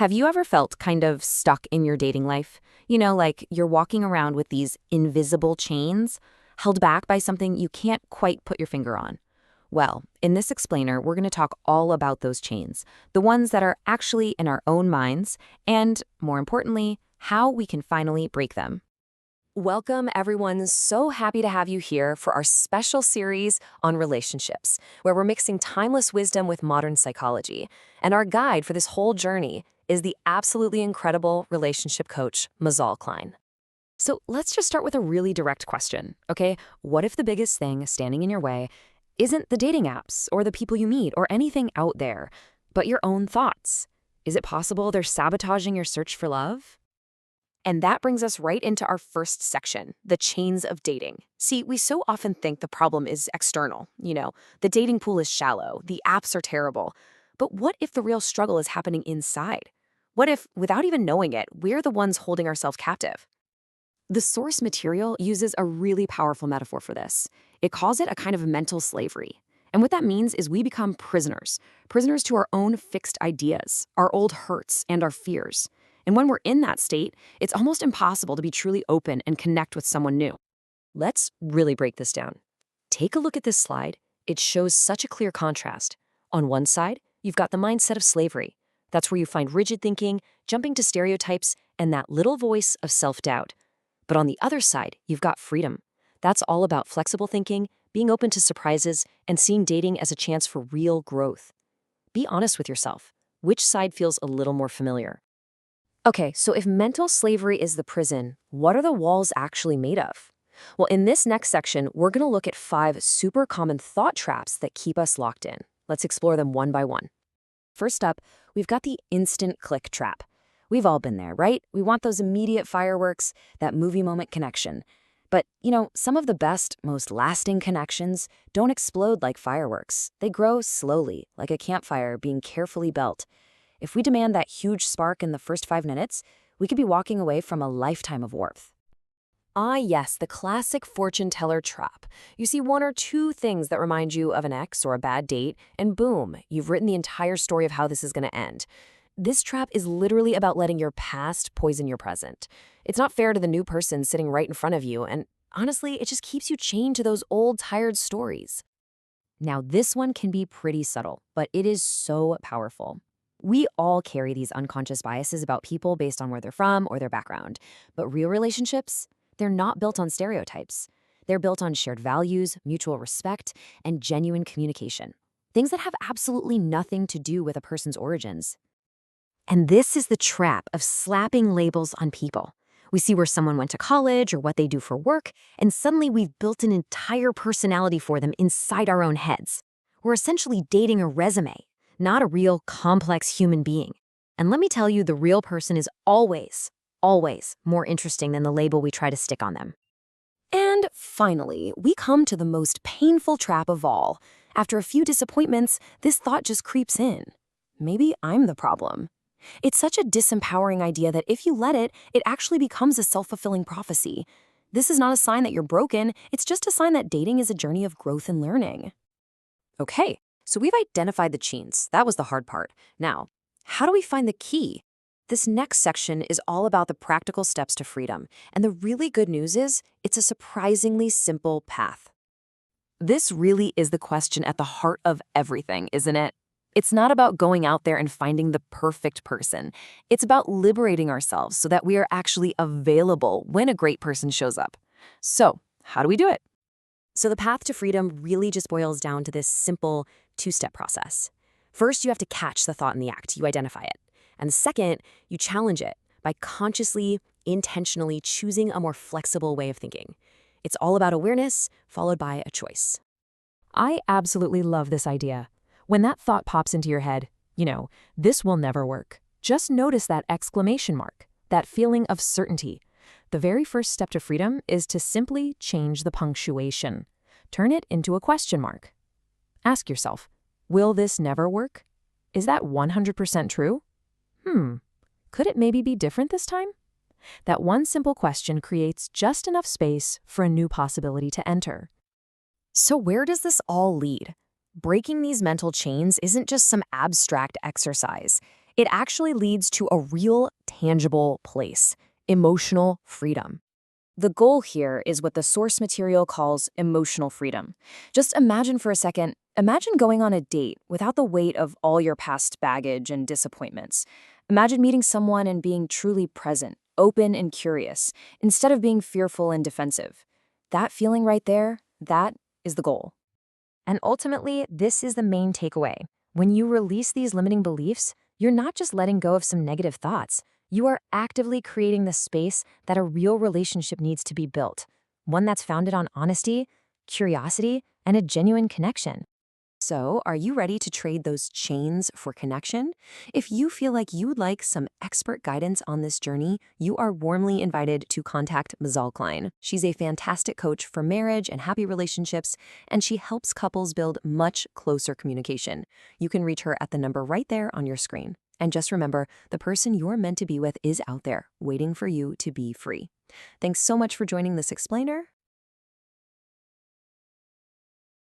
Have you ever felt kind of stuck in your dating life? Like you're walking around with these invisible chains, held back by something you can't quite put your finger on. Well, in this explainer, we're going to talk all about those chains, the ones that are actually in our own minds, and, more importantly, how we can finally break them. Welcome, everyone. So happy to have you here for our special series on relationships, where we're mixing timeless wisdom with modern psychology. And our guide for this whole journey is the absolutely incredible relationship coach, Mazal Klein. So let's just start with a really direct question, okay? What if the biggest thing standing in your way isn't the dating apps or the people you meet or anything out there, but your own thoughts? Is it possible they're sabotaging your search for love? And that brings us right into our first section, the chains of dating. See, we so often think the problem is external. The dating pool is shallow, the apps are terrible. But what if the real struggle is happening inside? What if, without even knowing it, we're the ones holding ourselves captive? The source material uses a really powerful metaphor for this. It calls it a kind of mental slavery. And what that means is we become prisoners to our own fixed ideas, our old hurts, and our fears. And when we're in that state, it's almost impossible to be truly open and connect with someone new. Let's really break this down. Take a look at this slide. It shows such a clear contrast. On one side, you've got the mindset of slavery. That's where you find rigid thinking, jumping to stereotypes, and that little voice of self-doubt. But on the other side, you've got freedom. That's all about flexible thinking, being open to surprises, and seeing dating as a chance for real growth. Be honest with yourself. Which side feels a little more familiar? Okay, so if mental slavery is the prison, what are the walls actually made of? Well, in this next section, we're going to look at 5 super common thought traps that keep us locked in. Let's explore them one by one. First up, we've got the instant click trap. We've all been there, right? We want those immediate fireworks, that movie moment connection. But, some of the best, most lasting connections don't explode like fireworks. They grow slowly, like a campfire being carefully built. If we demand that huge spark in the first 5 minutes, we could be walking away from a lifetime of warmth. Ah, yes, the classic fortune teller trap. You see 1 or 2 things that remind you of an ex or a bad date, and boom, you've written the entire story of how this is going to end. This trap is literally about letting your past poison your present. It's not fair to the new person sitting right in front of you, and honestly, it just keeps you chained to those old, tired stories. Now, this one can be pretty subtle, but it is so powerful. We all carry these unconscious biases about people based on where they're from or their background. But real relationships, they're not built on stereotypes. They're built on shared values, mutual respect, and genuine communication. Things that have absolutely nothing to do with a person's origins. And this is the trap of slapping labels on people. We see where someone went to college or what they do for work, and suddenly we've built an entire personality for them inside our own heads. We're essentially dating a resume, not a real, complex human being. And let me tell you, the real person is always more interesting than the label we try to stick on them. And finally, we come to the most painful trap of all. After a few disappointments, this thought just creeps in. Maybe I'm the problem. It's such a disempowering idea that if you let it, it actually becomes a self-fulfilling prophecy. This is not a sign that you're broken, it's just a sign that dating is a journey of growth and learning. Okay. So we've identified the chains. That was the hard part. Now, how do we find the key? This next section is all about the practical steps to freedom. And the really good news is, it's a surprisingly simple path. This really is the question at the heart of everything, isn't it? It's not about going out there and finding the perfect person. It's about liberating ourselves so that we are actually available when a great person shows up. So, how do we do it? So the path to freedom really just boils down to this simple 2-step process. First, you have to catch the thought in the act. You identify it. And second, you challenge it by consciously, intentionally choosing a more flexible way of thinking. It's all about awareness, followed by a choice. I absolutely love this idea. When that thought pops into your head, this will never work. Just notice that exclamation mark, that feeling of certainty. The very first step to freedom is to simply change the punctuation. Turn it into a question mark. Ask yourself, will this never work? Is that 100% true? Could it maybe be different this time? That one simple question creates just enough space for a new possibility to enter. So where does this all lead? Breaking these mental chains isn't just some abstract exercise. it actually leads to a real, tangible place, emotional freedom. The goal here is what the source material calls emotional freedom. Just imagine for a second, imagine going on a date without the weight of all your past baggage and disappointments. Imagine meeting someone and being truly present, open and curious, instead of being fearful and defensive. That feeling right there, that is the goal. And ultimately, this is the main takeaway. When you release these limiting beliefs, you're not just letting go of some negative thoughts. You are actively creating the space that a real relationship needs to be built, one that's founded on honesty, curiosity, and a genuine connection. So, are you ready to trade those chains for connection? If you feel like you'd like some expert guidance on this journey, you are warmly invited to contact Mazal Klein. She's a fantastic coach for marriage and happy relationships, and she helps couples build much closer communication. You can reach her at the number right there on your screen. And just remember, the person you're meant to be with is out there, waiting for you to be free. Thanks so much for joining this explainer.